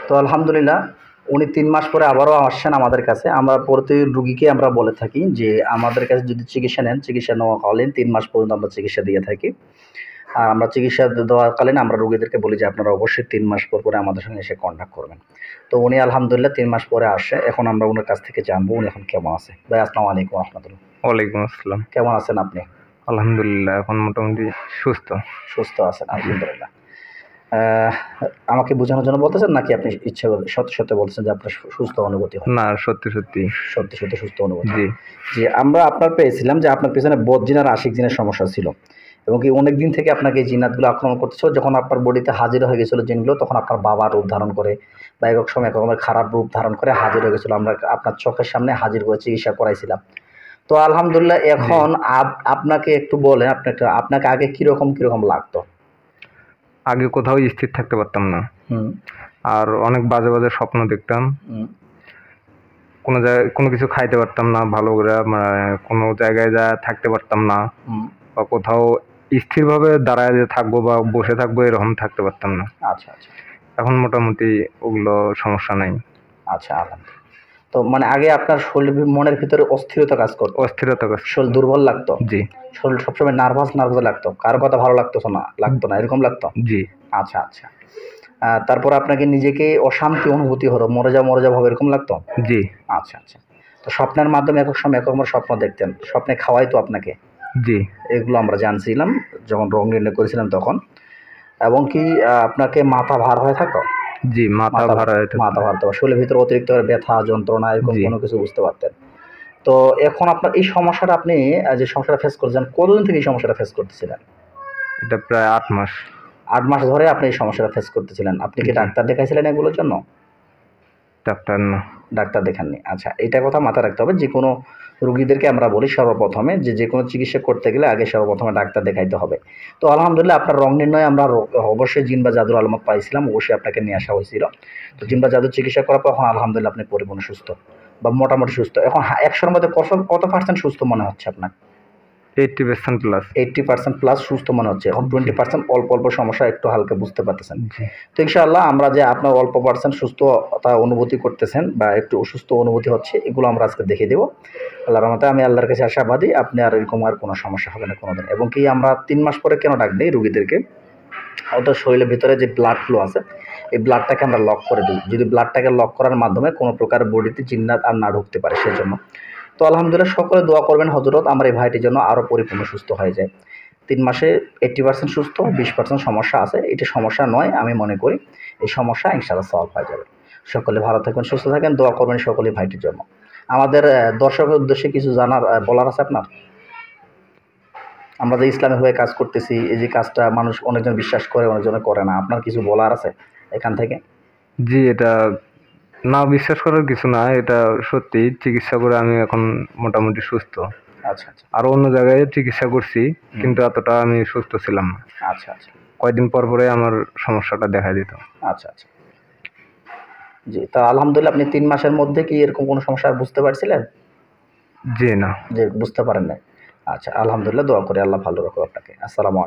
তো আলহামদুলিল্লাহ উনি ৩ মাস পরে আবারও আসছেন আমাদের কাছে। আমরা প্রতি রুগীকে আমরা বলে থাকি যে আমাদের কাছে যদি চিকিৎসা নেন, চিকিৎসা নেওয়াকালীন ৩ মাস পর্যন্ত আমরা চিকিৎসা দিয়ে থাকি। আর আমরা চিকিৎসা দেওয়াকালীন আমরা রুগীদেরকে বলি যে আপনারা অবশ্যই ৩ মাস পর আমাদের সঙ্গে এসে কন্ট্যাক্ট করবেন। তো উনি আলহামদুলিল্লাহ ৩ মাস পরে আসছে। এখন আমরা উনার কাছ থেকে জানবো উনি এখন কেমন আছে। ভাই আসসালামু আলাইকুম রাহমাতুল্লাহ। ওয়ালাইকুম আসসালাম। কেমন আছেন আপনি? আলহামদুলিল্লাহ এখন মোটামুটি সুস্থ। সুস্থ আছেন আলহামদুলিল্লাহ। আমাকে বোঝানোর জন্য বলতেছেন নাকি আপনি ইচ্ছা করে সত্যি, সত্যি বলতেছেন যে আপনার সুস্থ অনুভূতি হয়? না, সত্যি, সত্যি। সত্যি, সত্যি সুস্থ অনুভূতি। জি। জি, আমরা আপনার পেয়েছিলাম যে আপনার পেছনে বদজিন আর আশিক জিনের সমস্যা ছিল এবং কি অনেক দিন থেকে আপনাকে এই জিন্নাতগুলো আক্রমণ করতেছিল। যখন আপনার বডিতে হাজির হয়ে গেছিল জিনগুলো তখন আপনার বাবার রূপ ধারণ করে বা এক সময় এক রকমের খারাপ রূপ ধারণ করে হাজির হয়ে গেছিল। আমরা আপনার চোখের সামনে হাজির করে চিকিৎসা করাইছিলাম। তো আলহামদুলিল্লাহ এখন আপনাকে একটু বলেন আপনাকে আগে কিরকম লাগতো? আগে কোথাও স্থির থাকতে পারতাম না। হুম। আর অনেক বাজে, বাজে স্বপ্ন দেখতাম। কোনো জায়গায় কোনো কিছু খাইতে পারতাম না ভালো করে, কোনো জায়গায় থাকতে পারতাম না বা কোথাও স্থিরভাবে দাঁড়ায় যে থাকবো বা বসে থাকবো এরকম থাকতে পারতাম না। আচ্ছা, আচ্ছা। এখন মোটামুটি ওগুলো সমস্যা নাই। আচ্ছা, আলহামদুলিল্লাহ। তো মানে আগে আপনার মনের ভিতরে অস্থিরতা কাজ করতো? অস্থিরতা কাজ। শরীর দুর্বল লাগতো? জি। শরীর সবসময় নার্ভাস লাগতো? কারো কথা ভালো লাগতো না, এরকম লাগতো? জি। আচ্ছা, আচ্ছা। তারপর আপনাকে নিজেকে অশান্তি অনুভূতি হলো, মরে যাবো ভাবে এরকম লাগতো? জি। আচ্ছা, আচ্ছা। তো স্বপ্নের মাধ্যমে এক সময় এক রকমের স্বপ্ন দেখতেন। স্বপ্নে খাওয়াইতো আপনাকে? জি। এগুলো আমরা জানছিলাম যখন রোগ নির্ণয় করেছিলাম তখন। এবং কি আপনাকে মাথা ভার হয়ে থাকতো? জি, মাথা ভার হয়ে থাকতো। মাথা ভার, শরীরের ভিতরে অতিরিক্ত ব্যথা, যন্ত্রণা এরকম কোনো কিছু বুঝতে পারতেন? তো এখন আপনার এই সমস্যাটা আপনি যে সমস্যাটা ফেস করছেন, কতদিন থেকে এই সমস্যাটা ফেস করতেছিলেন? এটা প্রায় ৮ মাস। ৮ মাস ধরে আপনি এই সমস্যাটা ফেস করতেছিলেন। আপনি কি ডাক্তার দেখাইছিলেন এগুলোর জন্য? ডাক্তার না। ডাক্তার দেখাননি। আচ্ছা, এইটা কথা মাথায় রাখতে হবে। যেকোনো রুগীদেরকে আমরা বলি সর্বপ্রথমে যেকোনো চিকিৎসা করতে গেলে আগে সর্বপ্রথমে ডাক্তার দেখাইতে হবে। তো আলহামদুলিল্লাহ আপনার রোগ নির্ণয়ে আমরা অবশ্যই জিন বা জাদুর আলামত পাইছিলাম। অবশ্যই আপনাকে নিয়ে আসা হয়েছিল। তো জিন বা জাদুর চিকিৎসা করার পর এখন আলহামদুলিল্লাহ আপনি পরিপূর্ণ সুস্থ বা মোটামুটি সুস্থ। এখন ১০০ মধ্যে কত পার্সেন্ট সুস্থ মনে হচ্ছে আপনার? 80% প্লাস। 80% প্লাস সুস্থ মনে হচ্ছে। এখন 20% অল্প সমস্যা একটু হালকা বুঝতে পারতেছেন। জি। তো ইনশাআল্লাহ আমরা যে আপনার অল্প পার্সেন্ট সুস্থতা অনুভূতি করতেছেন বা একটু অসুস্থ অনুভূতি হচ্ছে এগুলো আমরা আজকে দেখিয়ে দেব। আল্লাহর রহমতে আমি আল্লাহর কাছে আশাবাদী আপনি আর এরকম আর কোনো সমস্যা হবে না কোনোদিন। এবং কি আমরা ৩ মাস পরে কেন ডাক দেই রুগীদেরকে? ওদের শরীরের ভিতরে যে ব্লাড ফ্লো আছে এই ব্লাডটাকে আমরা লক করে দিই। যদি ব্লাডটাকে লক করার মাধ্যমে কোনো প্রকার বডিতে জিন্নাত আর না ঢুকতে পারে সেজন্য। তো আলহামদুলিল্লাহ সকলে দোয়া করবেন হযরত আমার এই ভাইটির জন্য আরও পরিপূর্ণ সুস্থ হয়ে যায়। ৩ মাসে 80% সুস্থ, 20% সমস্যা আছে। এটা সমস্যা নয় আমি মনে করি। এই সমস্যা ইনশাআল্লাহ সলভ হয়ে যাবে। সকলে ভালো থাকবেন, সুস্থ থাকেন, দোয়া করবেন সকলে ভাইটির জন্য। আমাদের দর্শকের উদ্দেশ্যে কিছু বলার আছে আপনার? আমরা যে ইসলামিক হয়ে কাজ করতেছি, এই যে কাজটা মানুষ অনেকজন বিশ্বাস করে, অনেকজনে করে না। আপনার কিছু বলার আছে এখান থেকে? জি, এটা না বিশ্বাস করার কিছু না। এটা সত্যি চিকিৎসা করে আমি এখন মোটামুটি সুস্থ। আচ্ছা, আচ্ছা। আরো অন্য জায়গায় চিকিৎসা করছি কিন্তু এতটা আমি সুস্থ ছিলাম না। আচ্ছা, আচ্ছা। কয়দিন পরে আমার সমস্যাটা দেখা দিত। আচ্ছা, আচ্ছা। জি, তা আলহামদুলিল্লাহ আপনি ৩ মাসের মধ্যে কি এরকম কোনো সমস্যা আর বুঝতে পারছিলেন? জি না। যে বুঝতে পারেন নাই? আচ্ছা, আলহামদুলিল্লাহ দোয়া করি আল্লাহ ভালো রাখুক আপনাকে। আসসালামু আলাইকুম।